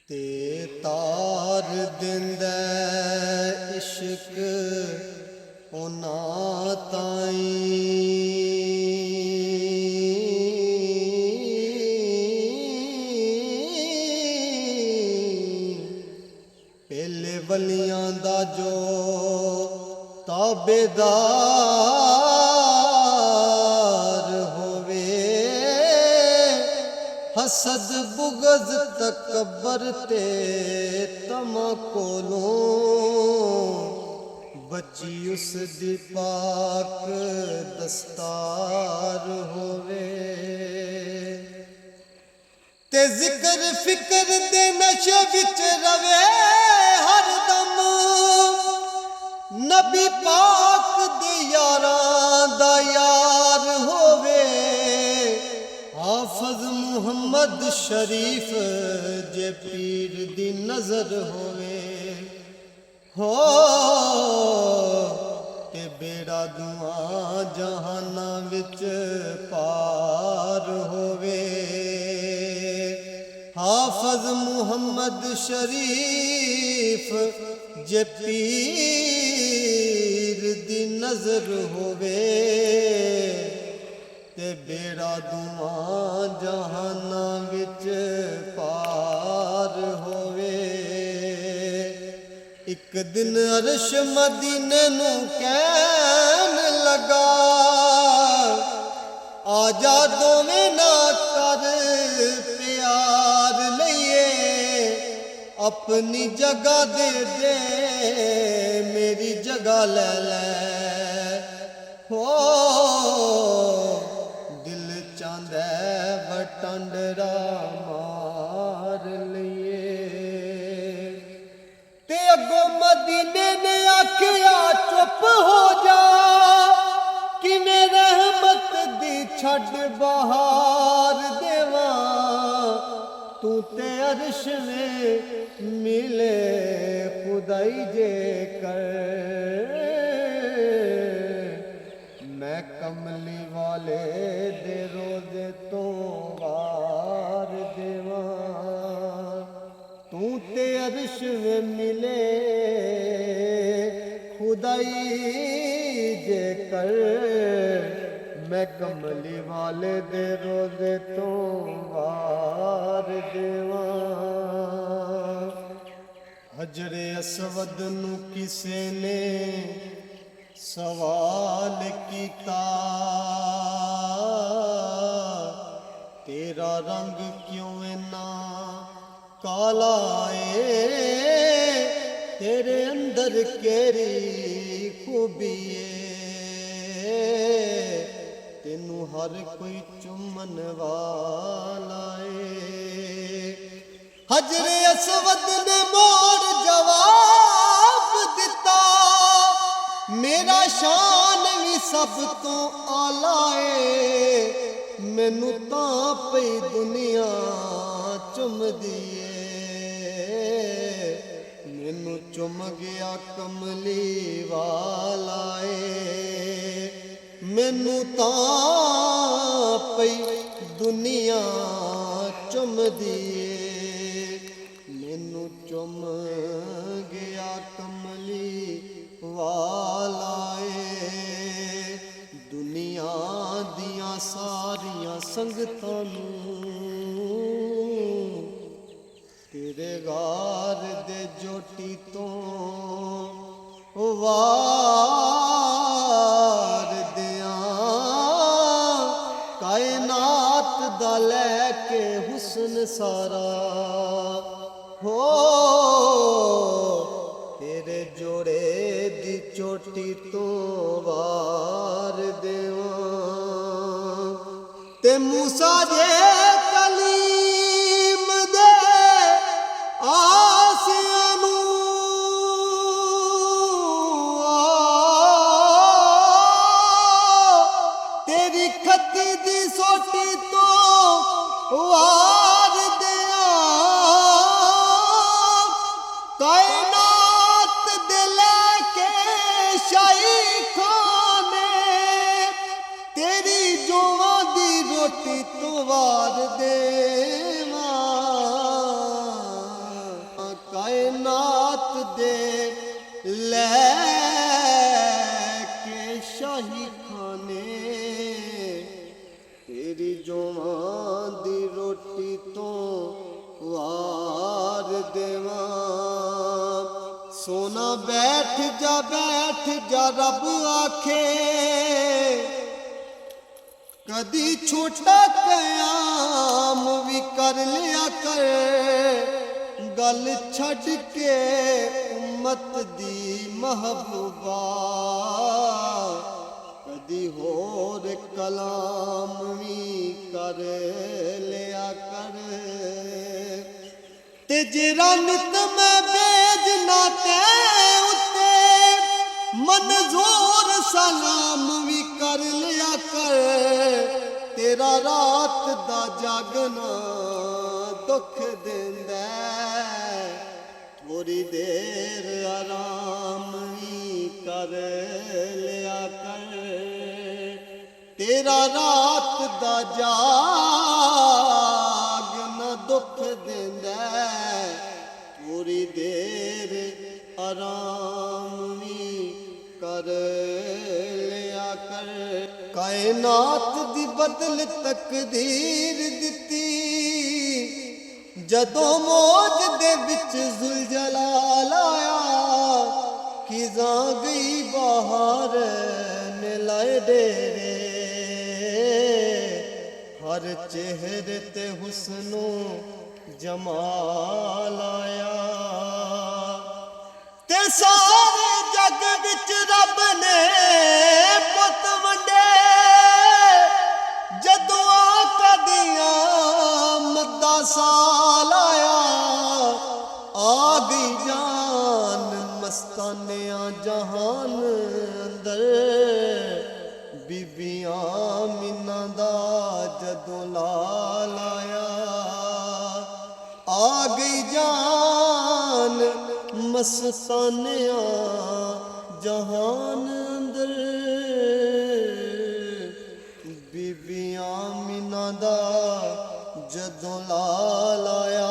ਤੇ ਤਾਰ ਦਿੰਦਾ ਇਸ਼ਕ ਉਹਨਾਂ ਤਾਈਂ ਪਹਿਲੇ ਵਲੀਆਂ ਦਾ ਜੋ ਤਾਬੇਦਾਰ ਹੋਵੇ ਹਸਦ ਬੁਗਜ਼ ਤਕਬਰ ਤੇ ਤਮਾ ਕੋਲੋਂ बची उसदी पाक दस्तार होवे ते जिक्र फिक्र दे नशे विच रवे हर दम नबी पाक दे यारां दा यार होवे हाफिज मुहम्मद शरीफ जे पीर दी नजर होवे हो ते बेड़ा दुआ जहाना विच पार होवे हाफिज मुहम्मद शरीफ जे पीर दी नजर होवे ते बेड़ा दुआ जहाना विच पार होवे एक दिन अरश मदीने नू कहन लगा आजा दोवें ना कर प्यार लईए अपनी जगह दे दे मेरी जगह ले ले हो दिल चांदा वटांडरा मार लईए ते अगो मदीने ने आखिया चुप हो जा कि मैं रहमत दी छड़ बहार देवा तू ते अर्श में मिले खुदाई जे कर मैं कमली वाले दे रोजे तो वार देवा तू ते अर्श में मिले खुदाई जे कर मैं कमली वाले दे रोजे तो वार देवा हजरे असवद नू किसे ने सवाल कीता तेरा रंग क्यों इन्ना काला ए तेरे अंदर केरी खूबी तेनू हर कोई चुमन वाला हजरे असवद ने मोर जवाब दिता मेरा शान भी सब तो आला मैनू तां पई दुनिया चुम दिए मैनू चुम गया कमली वाला मैनू तां पई दुनिया चुम दिए मैनू चुम गया कमली वाला दुनिया दिया सारिया संगतां नूं तेरे गार दे जोटी तो वार दियां कायनात दा लैके हुस्न सारा हो तेरे जोड़े दी चोटी तो वार देवां ते मूसा जे कलीम दे आसियां नूं तेरी खती दी सोटी तो वार दियां कायनात दे लेके शाही खाने तेरी जोवां दी रोटी तो वार देवां ਕਾਇਨਾਤ ਦੇ ਲੈ ਕੇ ਸ਼ਾਹੀ ਖਾਨੇ ਤੇਰੀ ਜੋਵਾਂ ਦੀ ਰੋਟੀ ਤੋਂ ਵਾਰ ਦੇਵਾਂ ਸੋਨਾ ਬੈਠ ਜਾ ਰੱਬ ਆਖੇ ਕਦੀ ਛੋਟਾ ਕਿਆਮ ਵੀ ਕਰ ਲਿਆ ਕਰ ਗੱਲ ਛੱਡ ਕੇ ਉਮਤ ਦੀ ਮਹਬੂਬਾ ਕਦੀ ਹੋਰ ਕਲਾਮ ਵੀ ਕਰ ਲਿਆ ਕਰ ਤੇ ਜਿਹੜਾ ਨਿਤ ਮੈਂ ਭੇਜਣਾ ਤੇ ਉੱਤੇ ਮਨਜ਼ੂਰ ਸਲਾਮ ਵੀ ਕਰ ਲਿਆ ਕਰ ਤੇਰਾ ਰਾਤ ਦਾ ਜਾਗਣਾ ਦੁੱਖ ਦਿੰਦਾ ਥੋੜੀ ਦੇਰ ਆਰਾਮ ਵੀ ਕਰ ਲਿਆ ਕਰ ਤੇਰਾ ਰਾਤ ਦਾ ਜਾਗਣਾ ਦੁੱਖ ਦਿੰਦਾ ਥੋੜੀ ਦੇਰ ਆਰਾਮ ਵੀ ਕਰ ਲਿਆ ਕਰ ਕਾਇਨਾਤ ਦੀ ਬਦਲ ਤਕਦੀਰ ਦਿੱਤੀ ਜਦੋਂ ਮੌਜ ਦੇ ਵਿੱਚ ਜ਼ੁਲਜਲਾਲ ਆਇਆ ਖਿਜ਼ਾਂ ਗਈ ਬਾਹਰ ਮਿਲਾਏ ਡੇਰੇ ਹਰ ਚਿਹਰੇ ਤੇ ਹੁਸਨੋ ਜਮਾਲ ਆਇਆ ਤੇ ਸਾਰੇ ਜੱਗ ਵਿੱਚ ਰੱਬ ਨੇ ਪੁੱਤ ਵੰਡੇ ਜਦੋਂ ਆਕਾ ਦੀਆਂ ਮੱਦਾ ਸਾਲ ਆਇਆ ਆ ਗਈ ਜਾਨ ਮਸਤਾਨਿਆਂ ਜਹਾਨ ਅੰਦਰ ਬੀਬੀਆਂ ਮਿੰਨਾ ਦਾ ਜਦੋਂ ਲਾਲ ਆਇਆ ਆ ਗਈ ਜਾਨ ਮਸਤਾਨਿਆਂ ਜਹਾਨ ਅੰਦਰ ਬੀਬੀਆਂ ਮਿੰਨਾ ਦਾ ਜਦੋਂ ਲਾਲ ਆਇਆ